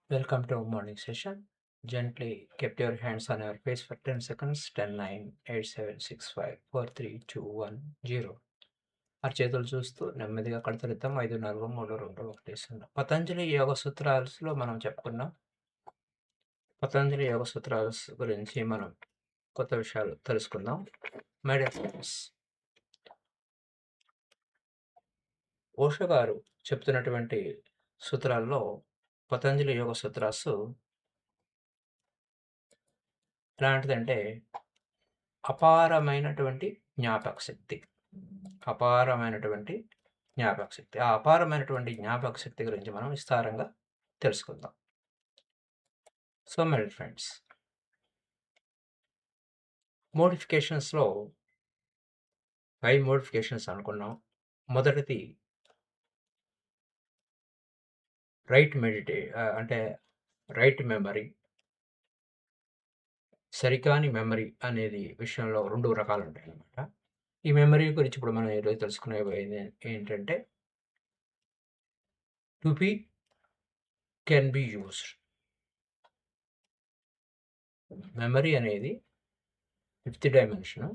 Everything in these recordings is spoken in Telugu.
Welcome to our morning session. Gently keep your hands on your face for 10 seconds. 10, 9, 8, 7, 6, 5, 4, 3, 2, 1, 0. అరచేతులు చూస్తూ నెమ్మదిగా కడతరిద్దాం. 5, 4, 3, 2, 1 0. పతంజలి యోగ సూత్రాలలో మనం చెప్పుకున్నాం. పతంజలి యోగ సూత్రాల గురించి మనం కొత్త విషయాలు తెలుసుకుందాం. మై డియర్ ఫ్రెండ్స్, ఓషో గారు చెప్తున్నటువంటి సూత్రాల్లో పతంజలి యోగ సూత్రాసు ఎలాంటిదంటే అపారమైనటువంటి జ్ఞాపక శక్తి. అపారమైనటువంటి జ్ఞాపక శక్తి. ఆ అపారమైనటువంటి జ్ఞాపక శక్తి గురించి మనం విస్తారంగా తెలుసుకుందాం. సో మై డియర్ ఫ్రెండ్స్, మోడిఫికేషన్స్‌లో 5 మోడిఫికేషన్స్ అనుకున్నాం. మొదటిది అంటే రైట్ మెమరీ. సరికాని మెమరీ అనేది విషయంలో 2 రకాలుంటాయన్నమాట. ఈ మెమరీ గురించి ఇప్పుడు మనం ఈరోజు తెలుసుకునేది ఏంటంటే to be can be used. Memory అనేది fifth dimension.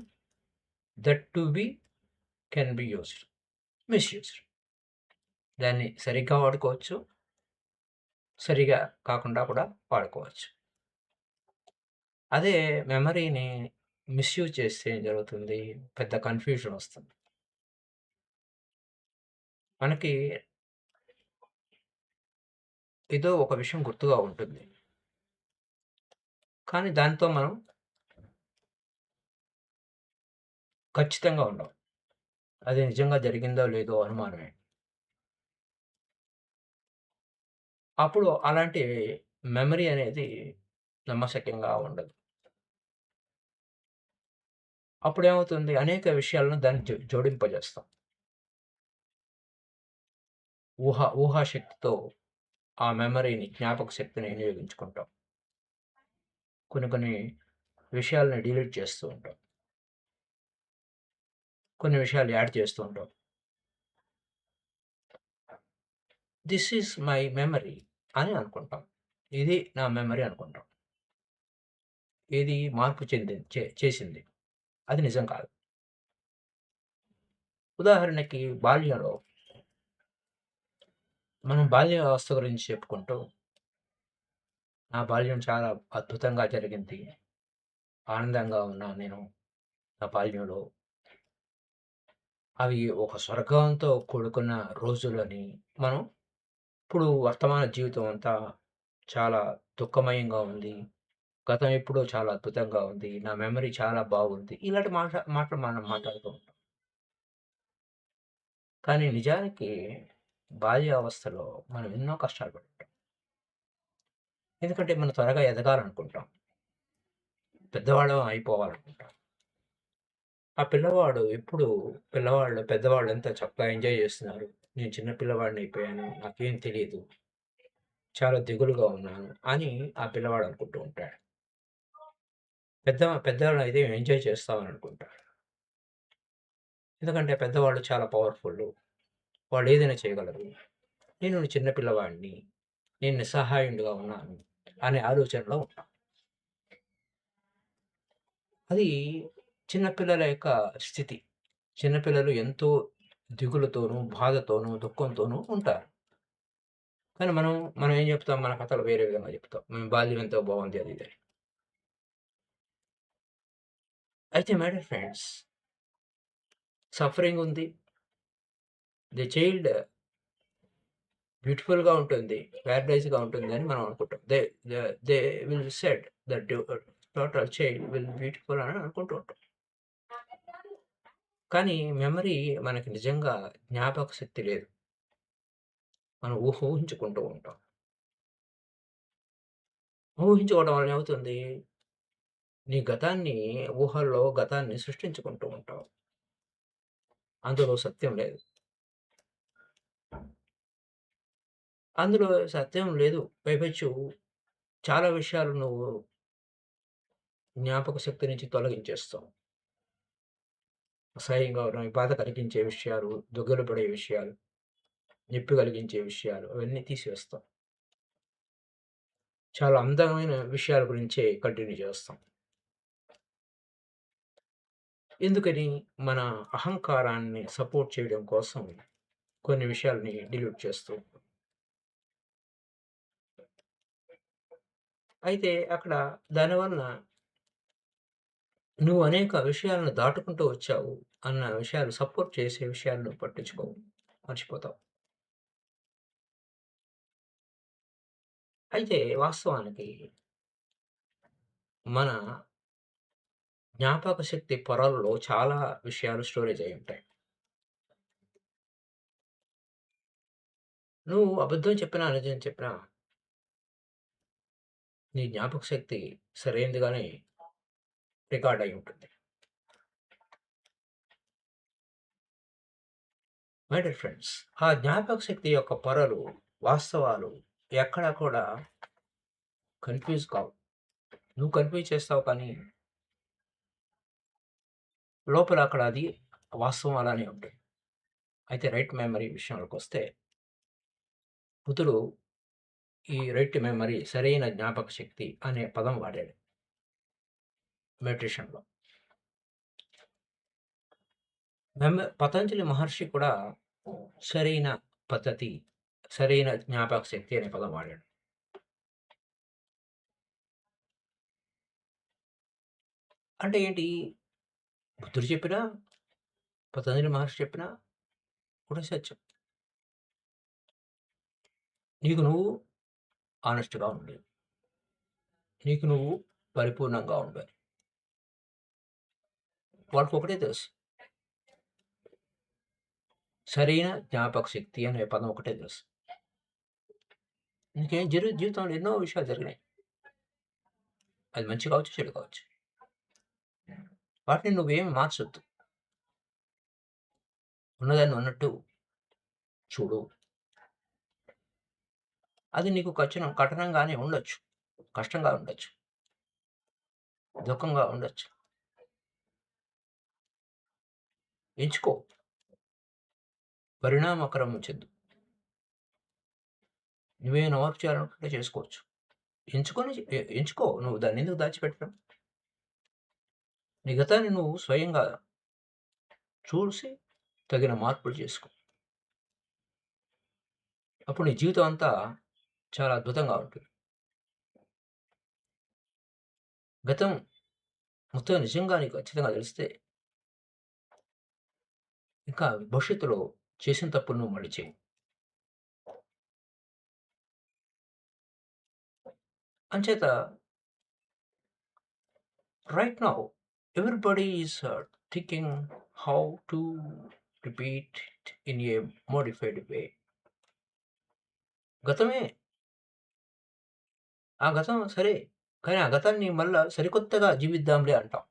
That to be can be used, misused. దాన్ని సరిగ్గా వాడుకోవచ్చు, సరిగా కాకుండా కూడా వాడుకోవచ్చు. అదే మెమరీని మిస్‌యూజ్ చేస్తే ఏం జరుగుతుంది? పెద్ద కన్‌ఫ్యూజన్ వస్తుంది. మనకి ఏదో ఒక విషయం గుర్తుగా ఉంటుంది. కానీ దాంతో మనం ఖచ్చితంగా ఉండం. అది నిజంగా జరిగిందో లేదో అనుమానమే. అప్పుడు అలాంటి మెమరీ అనేది నమ్మశక్యంగా ఉండదు. అప్పుడేమవుతుంది? అనేక విషయాలను దాన్ని జోడింపజేస్తాం. ఊహాశక్తితో ఆ మెమరీని, జ్ఞాపక శక్తిని వినియోగించుకుంటాం. కొన్ని కొన్ని విషయాలను డిలీట్ చేస్తూ ఉంటాం. కొన్ని విషయాలు యాడ్ చేస్తూ ఉంటాం. దిస్ ఈజ్ మై మెమరీ అని అనుకుంటాం. ఇది నా మెమరీ అనుకుంటాం. ఇది మార్పు చేసింది. అది నిజం కాదు. ఉదాహరణకి బాల్యంలో మనం బాల్య వ్యవస్థ గురించి చెప్పుకుంటూ, నా బాల్యం చాలా అద్భుతంగా జరిగింది. ఆనందంగా ఉన్నాను నేను నా బాల్యంలో. అవి ఒక స్వర్గంతో కూడుకున్న రోజులని మనం ఇప్పుడు వర్తమాన జీవితం అంతా చాలా దుఃఖమయంగా ఉంది. గతం ఎప్పుడో చాలా అద్భుతంగా ఉంది. నా మెమరీ చాలా బాగుంది. ఇలాంటి మాటలు మనం మాట్లాడుతూ ఉంటాం. కానీ నిజానికి బాల్యావస్థలో మనం ఎన్నో కష్టాలు పడుంటాం. ఎందుకంటే మనం త్వరగా ఎదగాలనుకుంటాం. పెద్దవాళ్ళం అయిపోవాలనుకుంటాం. ఆ పిల్లవాడు ఎప్పుడు పెద్దవాళ్ళు ఎంత చక్కగా ఎంజాయ్ చేస్తున్నారు. నేను చిన్న పిల్లవాడిని అయిపోయాను. నాకేం తెలీదు. చాలా దిగులుగా ఉన్నాను అని ఆ పిల్లవాడు అనుకుంటూ ఉంటాడు. పెద్దవాళ్ళైతే ఎంజాయ్ చేస్తామని అనుకుంటాడు. ఎందుకంటే పెద్దవాళ్ళు చాలా పవర్‌ఫుల్లు. వాళ్ళు ఏదైనా చేయగలరు. నేను చిన్న పిల్లవాడిని. నేను నిస్సహాయుడిగా ఉన్నాను అనే ఆలోచనలో ఉంటాం. అది చిన్న పిల్లల యొక్క స్థితి. చిన్న పిల్లలు ఎంతో దిగులుతోనూ, బాధతోనూ, దుఃఖంతోనూ ఉంటారు. కానీ మనం ఏం చెప్తాం? మన కథలు వేరే విధంగా చెప్తాం. మేము బాల్యం ఎంతో బాగుంది అది ఇది అని. అయితే మై డియర్ ఫ్రెండ్స్, సఫరింగ్ ఉంది. ది చైల్డ్ బ్యూటిఫుల్‌గా ఉంటుంది. పారడైజ్‌గా ఉంటుంది అని మనం అనుకుంటాం. They will said that total child will beautiful అని అనుకుంటూ ఉంటాం. కానీ మెమరీ మనకి నిజంగా జ్ఞాపక శక్తి లేదు. మనం ఊహించుకుంటూ ఉంటాం. ఊహించుకోవడం వల్ల ఏమవుతుంది? నీ గతాన్ని సృష్టించుకుంటూ ఉంటావు. అందులో సత్యం లేదు. అందులో సత్యం లేదు. పైపెచ్చు చాలా విషయాలు నువ్వు జ్ఞాపక శక్తి నుంచి తొలగించేస్తావు. అసహ్యంగా ఉన్నాయి, బాధ కలిగించే విషయాలు, దిగులు పడే విషయాలు, నొప్పి కలిగించే విషయాలు అవన్నీ తీసివేస్తాం. చాలా అందమైన విషయాల గురించే కంటిన్యూ చేస్తాం. ఎందుకని? మన అహంకారాన్ని సపోర్ట్ చేయడం కోసం కొన్ని విషయాల్ని డిలీట్ చేస్తూ ఉంటాం. అయితే అక్కడ దానివలన నువ్వు అనేక విషయాలను దాటుకుంటూ వచ్చావు అన్న విషయాలు సపోర్ట్ చేసే విషయాలు నువ్వు పట్టించుకోవు. మర్చిపోతావు. అయితే వాస్తవానికి మన జ్ఞాపక శక్తి పొరల్లో చాలా విషయాలు స్టోరేజ్ అయ్యుంటాయి. నువ్వు అబద్ధం చెప్పినా, నిజం చెప్పినా నీ జ్ఞాపక శక్తి సరైనదిగానే రికార్డ్ అయ్యి ఉంటుంది. మై డియర్ ఫ్రెండ్స్, ఆ జ్ఞాపక శక్తి యొక్క పొరలు, వాస్తవాలు ఎక్కడా కూడా కన్‌ఫ్యూజ్ కావు. నువ్వు కన్‌ఫ్యూజ్ చేస్తావు కానీ లోపల అక్కడ అది వాస్తవం అలానే ఉంటుంది. అయితే రైట్ మెమరీ విషయంలోకొస్తే బుద్ధుడు ఈ రైట్ మెమరీ, సరైన జ్ఞాపక శక్తి అనే పదం వాడాడు మెడిటేషన్‌లో. పతంజలి మహర్షి కూడా సరైన పద్ధతి, సరైన జ్ఞాపక శక్తి అనే పదం వాడాడు. అంటే ఏంటి? బుద్ధుడు చెప్పినా, పతంజలి మహర్షి చెప్పినా ఒకటే సత్యం. నీకు నువ్వు హానెస్ట్‌గా ఉండాలి. నీకు నువ్వు పరిపూర్ణంగా ఉండాలి. వాడికొకటే తెలుసు. సరైన జ్ఞాపక శక్తి అనే పదం ఒకటే తెలుసు. నీకేం జీవితంలో ఎన్నో విషయాలు జరిగినాయి. అది మంచి కావచ్చు, చెడు కావచ్చు. వాటిని నువ్వేమి మార్చొద్దు. ఉన్నదాన్ని ఉన్నట్టు చూడు. అది నీకు కఠినంగానే ఉండొచ్చు. కష్టంగా ఉండొచ్చు. దుఃఖంగా ఉండొచ్చు. ఎంచుకో. పరిణామక్రమం చెందు. నువ్వేమైనా వర్క్ చేయాలనుకుంటే చేసుకోవచ్చు. ఎంచుకో. నువ్వు దాన్నెందుకు దాచిపెట్టడం? నీ గతాన్ని నువ్వు స్వయంగా చూసి తగిన మార్పులు చేసుకో. అప్పుడు నీ జీవితం అంతా చాలా అద్భుతంగా ఉంటుంది. గతం మొత్తం నిజంగా నీకు ఖచ్చితంగా తెలిస్తే, ఇంకా భవిష్యత్తులో చేసిన తప్పులు నువ్వు మళ్ళీ చేయవు. అంచేత right now everybody is thinking how to repeat it in a modified way. గతమే. ఆ గతం సరే. కానీ ఆ గతాన్ని మళ్ళా సరికొత్తగా జీవిద్దాంలే అంటాం.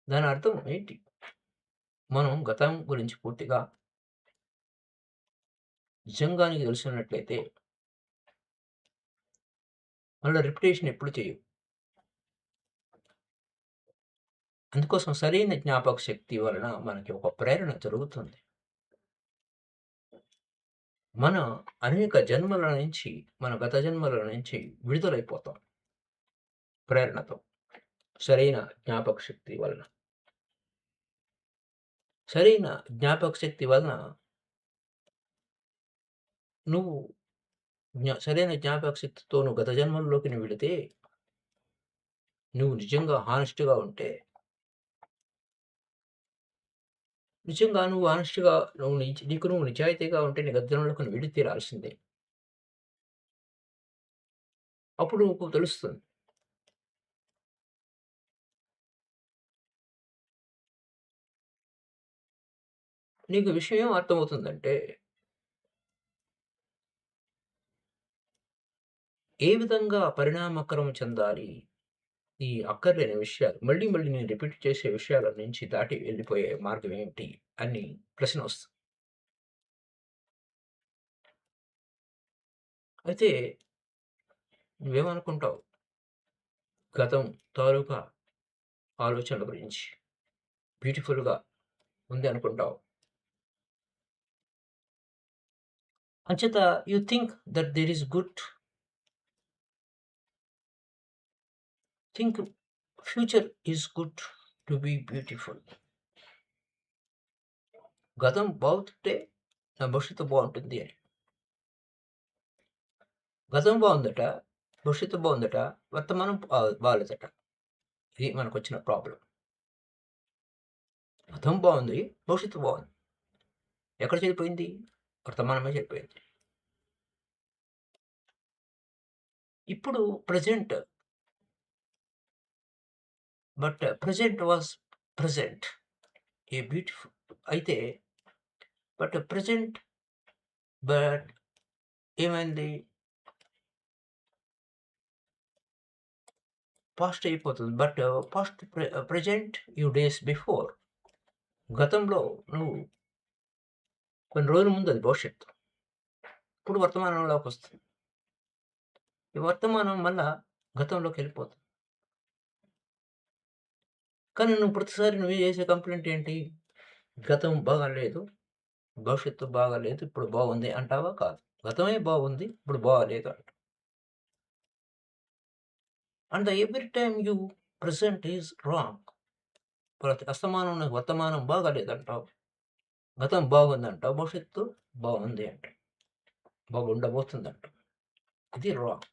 దాని అర్థం ఏంటి? మనం గతం గురించి పూర్తిగా నిజంగా నీకు తెలిసున్నట్లయితే మళ్ళా రిపిటేషన్ ఎప్పుడు చేయవు. అందుకోసం సరైన జ్ఞాపక శక్తి వలన మనకి ఒక ప్రేరణ జరుగుతుంది. మన అనేక జన్మల నుంచి, మన గత జన్మల నుంచి విడుదలైపోతాం ప్రేరణతో. సరైన జ్ఞాపక శక్తి వలన. సరైన జ్ఞాపక శక్తి వలన నువ్వు సరైన జ్ఞాపక శక్తితో నువ్వు గత జన్మల్లోకి నువ్వు వెళితే, నువ్వు నిజంగా హానెస్ట్‌గా ఉంటే, నిజంగా నువ్వు హానెస్ట్‌గా నువ్వు నీకు నువ్వు నిజాయితీగా ఉంటే నీ గత జన్మలోకి నువ్వు వెళ్ళి తీరాల్సిందే. అప్పుడు నీకు తెలుస్తుంది. నీకు విషయం ఏం అర్థమవుతుందంటే, ఏ విధంగా పరిణామక్రమం చెందాలి? ఈ అక్కర్లేని విషయాలు మళ్ళీ, మళ్ళీ నేను రిపీట్ చేసే విషయాల నుంచి దాటి వెళ్ళిపోయే మార్గం ఏమిటి అని ప్రశ్నొస్తుంది. అయితే నువ్వేమనుకుంటావు? గతం తాలూకా ఆలోచనల గురించి బ్యూటిఫుల్‌గా ఉంది అనుకుంటావు. అంచేత you think that there is good. Think future is good to be beautiful. గతం బాగుంటే నా భవిష్యత్తు బాగుంటుంది అని. గతం బాగుందట, భవిష్యత్తు బాగుందట, వర్తమానం బాలేదట. ఇది మనకొచ్చిన ప్రాబ్లం. గతం బాగుంది, భవిష్యత్తు బాగుంది. ఎక్కడ చెడిపోయింది? వర్తమానమే చెడిపోయింది. ఇప్పుడు present, but present was present a beautiful అయితే, బట్ ప్రెజెంట్, బట్ ఏమైంది? పాస్ట్ అయిపోతుంది. But past present you days before. గతంలో నువ్వు కొన్ని రోజుల ముందు అది భవిష్యత్తు. ఇప్పుడు వర్తమానంలోకి వస్తుంది. ఈ వర్తమానం మళ్ళా గతంలోకి వెళ్ళిపోతుంది. కానీ నువ్వు ప్రతిసారి నువ్వు చేసే కంప్లైంట్ ఏంటి? గతం బాగాలేదు, భవిష్యత్తు బాగాలేదు, ఇప్పుడు బాగుంది అంటావా? కాదు. గతమే బాగుంది, ఇప్పుడు బాగాలేదు అంట. And every time you present is wrong. ప్రతి అస్తమానం నువ్వు వర్తమానం బాగాలేదంటావు, గతం బాగుందంటావు, భవిష్యత్తు బాగుంది అంటావు, బాగుండబోతుందంటావు. ఇది wrong.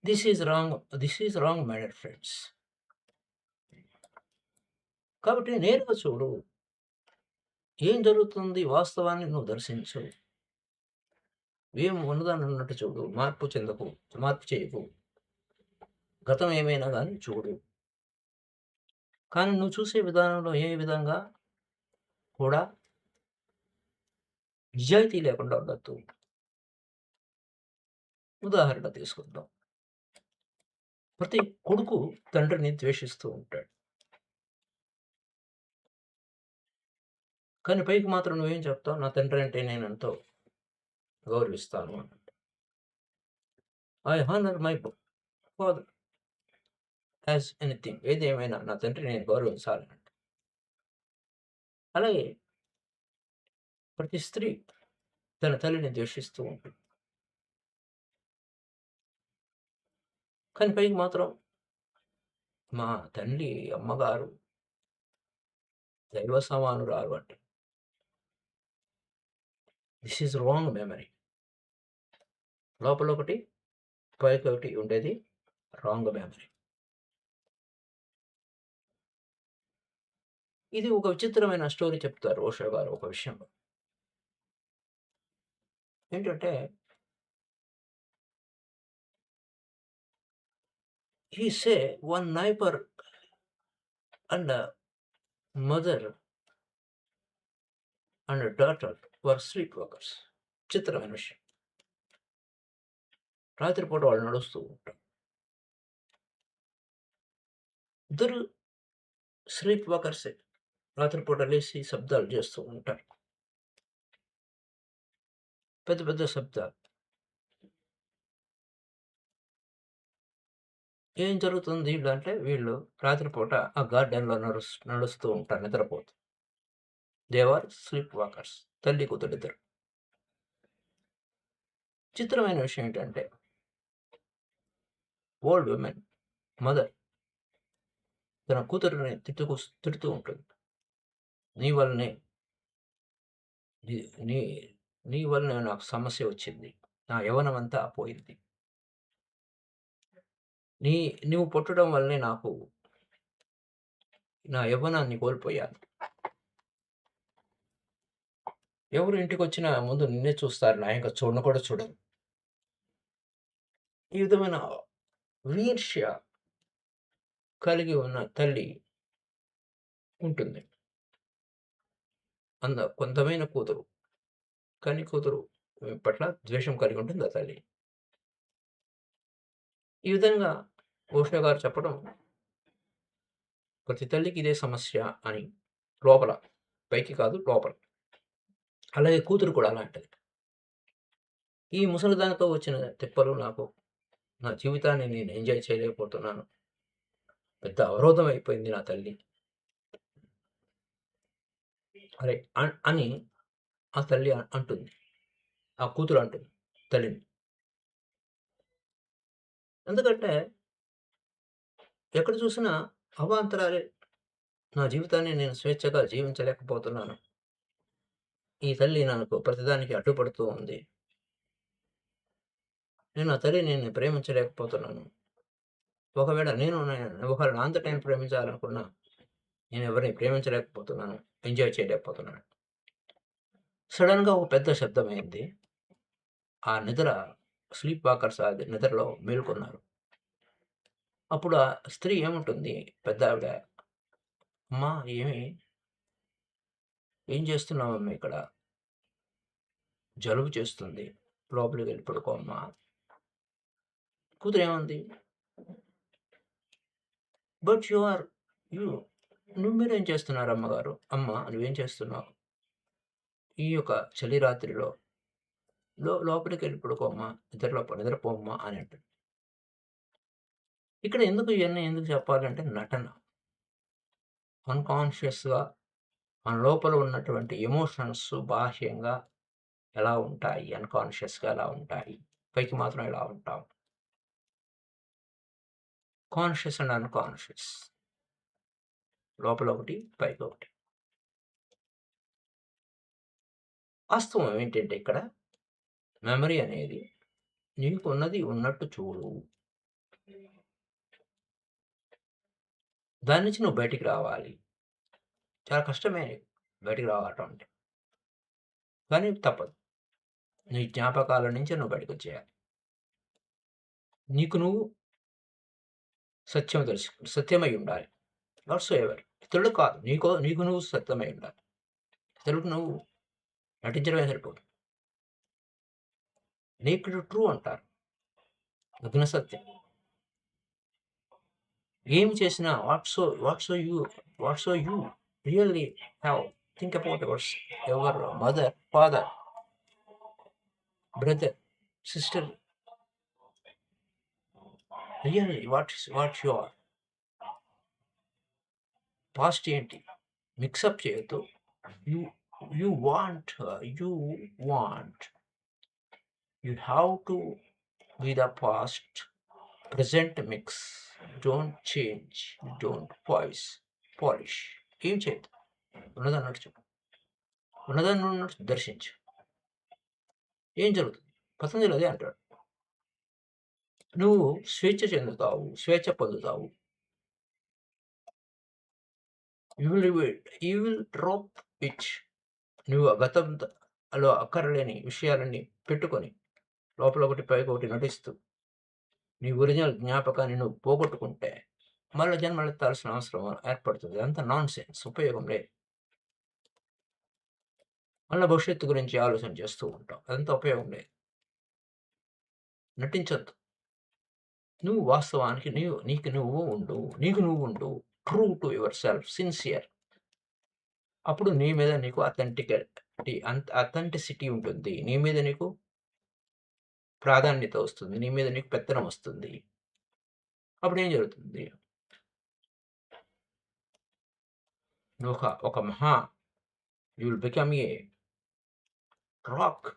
This is wrong. This is wrong my dear friends. కాబట్టి నేరుగా చూడు, ఏం జరుగుతుంది, వాస్తవాన్ని నువ్వు దర్శించు. ఏం ఉన్నదాన్ని ఉన్నట్టు చూడు, మార్పు చెందకు, మార్పు చేయకు. గతం ఏమైనా కానీ చూడు. కానీ నువ్వు చూసే విధానంలో ఏ విధంగా కూడా నిజాయితీ లేకుండా ఉండొద్దు. ఉదాహరణ తీసుకుందాం. ప్రతి కొడుకు తండ్రిని ద్వేషిస్తూ ఉంటాడు. కానీ పైకి మాత్రం నువ్వేం చెప్తావు? నా తండ్రి అంటే నేను ఎంతో గౌరవిస్తాను అని. I honour my father as anything. ఏదేమైనా నా తండ్రి నేను గౌరవించాలని. అలాగే ప్రతి స్త్రీ తన తల్లిని ద్వేషిస్తూ ఉంటుంది. కానీ పైకి మాత్రం మా తల్లి, అమ్మగారు దైవ సమానురాలు అంటే. This is wrong memory. లోపల ఒకటి, పైకొకటి ఉండేది రాంగ్ మెమరీ. ఇది ఒక విచిత్రమైన స్టోరీ చెప్తారు ఓషో గారు ఒక విషయంలో. ఏంటంటే, he say one neighbour and mother and daughter were sleep walkers. విచిత్రమైన విషయం. రాత్రిపూట వాళ్ళు నడుస్తూ ఉంటారు. ఇద్దరు స్లీప్ వాకర్సే. రాత్రిపూట లేసి శబ్దాలు చేస్తూ ఉంటారు. పెద్ద పెద్ద శబ్దాలు. ఏం జరుగుతుంది అంటే, వీళ్ళు రాత్రిపూట ఆ గార్డెన్‌లో నడుస్తూ ఉంటారు నిద్రపోతూ. They are sleep walkers. తల్లి, కూతురిద్దరు. చిత్రమైన విషయం ఏంటంటే, ఓల్డ్ విమెన్, మదర్ తన కూతురిని తిడుతూ ఉంటుంది. నీ వల్లనే నీ నీ నీ వల్లనే నాకు సమస్య వచ్చింది. నా యవ్వనమంతా పోయింది. నీ నువ్వు పుట్టడం వల్లనే నాకు నా యవ్వనాన్ని కోల్పోయాను. ఎవరు ఇంటికొచ్చినా ముందు నిన్నే చూస్తారు. నా ఇంక చూడను కూడా చూడరు. ఈ విధమైన ఈర్ష్య కలిగి ఉన్న తల్లి ఉంటుంది. కొంతమైన కూతురు, కని కూతురు పట్ల ద్వేషం కలిగి ఉంటుంది ఆ తల్లి. ఈ విధంగా ఓషో గారు చెప్పడం, ప్రతి తల్లికి ఇదే సమస్య అని లోపల, పైకి కాదు లోపల. అలాగే కూతురు కూడా అలాంటిది. ఈ ముసలిదానితో వచ్చిన తిప్పలు నాకు, నా జీవితాన్ని నేను ఎంజాయ్ చేయలేకపోతున్నాను. పెద్ద అవరోధం అయిపోయింది నా తల్లి. అరే అని ఆ తల్లి అంటుంది. ఆ కూతురు అంటుంది తల్లిని. ఎందుకంటే ఎక్కడ చూసినా అవాంతరాలే. నా జీవితాన్ని నేను స్వేచ్ఛగా జీవించలేకపోతున్నాను. ఈ తల్లి నాకు ప్రతిదానికి అడ్డుపడుతూ ఉంది. నేను ఆ తల్లిని ప్రేమించలేకపోతున్నాను. ఒకవేళ ఒకవేళ నా అంతట నేను ప్రేమించాలనుకున్నా, నేను ఎవరిని ప్రేమించలేకపోతున్నాను. ఎంజాయ్ చేయలేకపోతున్నాను. సడెన్‌గా ఒక పెద్ద శబ్దమైంది. ఆ నిద్ర స్లీప్ వాకర్స్ నిద్రలో మేలుకున్నారు. అప్పుడు ఆ స్త్రీ ఏముంటుంది పెద్దావిడ, "అమ్మా ఏమి ఏం చేస్తున్నావమ్మా ఇక్కడ? జలుబు చేస్తుంది. లోపలికెళ్ళి పడుకో అమ్మా." కూతురేమంది, "బట్ యూ ఆర్ యూ మీరేం చేస్తున్నారు అమ్మగారు? అమ్మ నువ్వేం చేస్తున్నావు? ఈ యొక్క చలి రాత్రిలో లోపలికెళ్ళి పడుకోమ్మా. నిద్రపోమ్మా" అని అంటుంది. ఇక్కడ ఇయన్నీ ఎందుకు చెప్పాలంటే నటన. అన్‌కాన్షియస్‌గా మన లోపల ఉన్నటువంటి ఎమోషన్స్ బాహ్యంగా ఎలా ఉంటాయి? అన్‌కాన్షియస్‌గా ఎలా ఉంటాయి? పైకి మాత్రం ఎలా ఉంటాం? Conscious and unconscious. లోపల ఒకటి, పైకొకటి. వాస్తవం ఏంటంటే ఇక్కడ మెమరీ అనేది నీకున్నది ఉన్నట్టు చూడు. దాని నుంచి నువ్వు బయటికి రావాలి. చాలా కష్టమే బయటికి రావటం అంటే. కానీ తప్పదు. నీ జ్ఞాపకాల నుంచి నువ్వు బయటకొచ్చేయాలి. నీకు నువ్వు సత్యమై ఉండాలి. వాట్సోఎవర్. ఇతరులకు కాదు. నీకు నువ్వు సత్యమై ఉండాలి. ఇతరులకు నువ్వు నటించడమే సరిపోదు. నేకుడ్ ట్రూ అంటారు. నగ్న సత్యం. ఏమి చేసినా what so you really have think about your mother, father, brother, sister really what you are. Past ఏంటి? మిక్సప్ చేయొద్దు. You you want you want you have to be the past present mix. Don't change. Don't polish. ఏం చేయొద్దు. ఉన్నదన్నట్టు చెప్పు. ఉన్నదాన్ని ఉన్నట్టు దర్శించు. ఏం జరుగుతుంది? పతంజలి అదే అంటాడు. నువ్వు స్వేచ్ఛ చెందుతావు. స్వేచ్ఛ పొందుతావు. You will drop it. నువ్వు గతంలో అక్కరలేని విషయాలన్నీ పెట్టుకొని లోపల ఒకటి పైకొకటి నటిస్తూ నీ ఒరిజినల్ జ్ఞాపకాన్ని నువ్వు పోగొట్టుకుంటే మళ్ళా జన్మలెత్తాల్సిన అవసరం ఏర్పడుతుంది. అదంతా నాన్‌సెన్స్. ఉపయోగం లేదు. మళ్ళా భవిష్యత్తు గురించి ఆలోచన చేస్తూ ఉంటాం. అదంతా ఉపయోగం లేదు. నటించొద్దు. నువ్వు వాస్తవానికి నీకు నువ్వు ఉండు. నీకు నువ్వు ఉండు. True to your self. Sincere. అప్పుడు నీ మీద నీకు అథెంటిసిటీ ఉంటుంది. నీ మీద నీకు ప్రాధాన్యత వస్తుంది. నీ మీద నీకు పెత్తనం వస్తుంది. అప్పుడేం జరుగుతుంది? నువ్వు ఒక you will become a rock.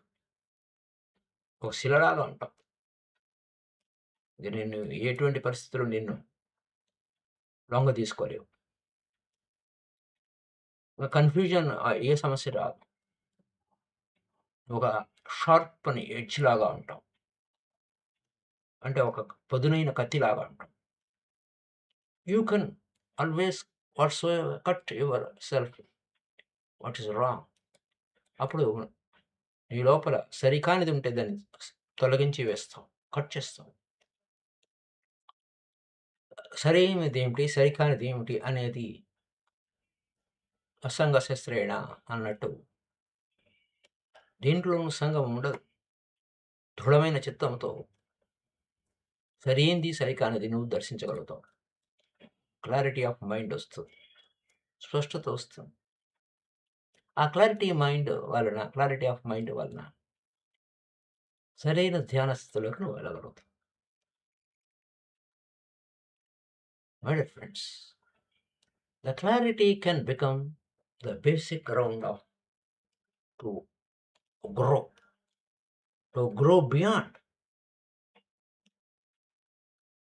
ఒక శిలలాగా ఉంటావు. ఇక నిన్ను ఎటువంటి పరిస్థితుల్లో నిన్ను లొంగదీసుకోలేవు. కన్‌ఫ్యూజన్ ఏ సమస్య రాదు. ఒక షార్ప్ అని ఎడ్జ్ లాగా ఉంటాం. అంటే ఒక పదునైన కత్తిలాగా ఉంటాం. You can always cut your self what is wrong. అప్పుడు నీ లోపల సరికానిది ఉంటే దాన్ని తొలగించి వేస్తాం. కట్ చేస్తాం. సరైనదేమిటి, సరికానిదేమిటి అనేది అసంగ శస్త్రేణ అన్నట్టు దేంట్లోనూ సంగం ఉండదు. దృఢమైన చిత్తంతో సరైంది, సరికానిది నువ్వు దర్శించగలుగుతావు. క్లారిటీ ఆఫ్ మైండ్ వస్తుంది. స్పష్టత వస్తుంది. ఆ క్లారిటీ ఆఫ్ మైండ్ వలన సరైన ధ్యాన స్థితిలోకి నువ్వు వెళ్ళగలుగుతావు. My dear friends, the clarity can become the basic ground to grow, to grow beyond.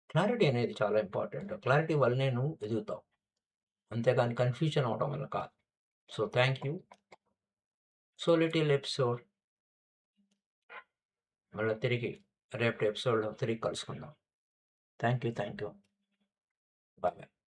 Clarity అనేది చాలా ఇంపార్టెంట్. క్లారిటీ వల్లనే నువ్వు ఎదుగుతావు. అంతేగాని కన్‌ఫ్యూజన్ అవ్వడం వల్ల కాదు. So, thank you. So, little episode మళ్ళా తిరిగి రేపటి ఎపిసోడ్‌లో తిరిగి కలుసుకుందాం. Thank you. బాయ్. బాయ్.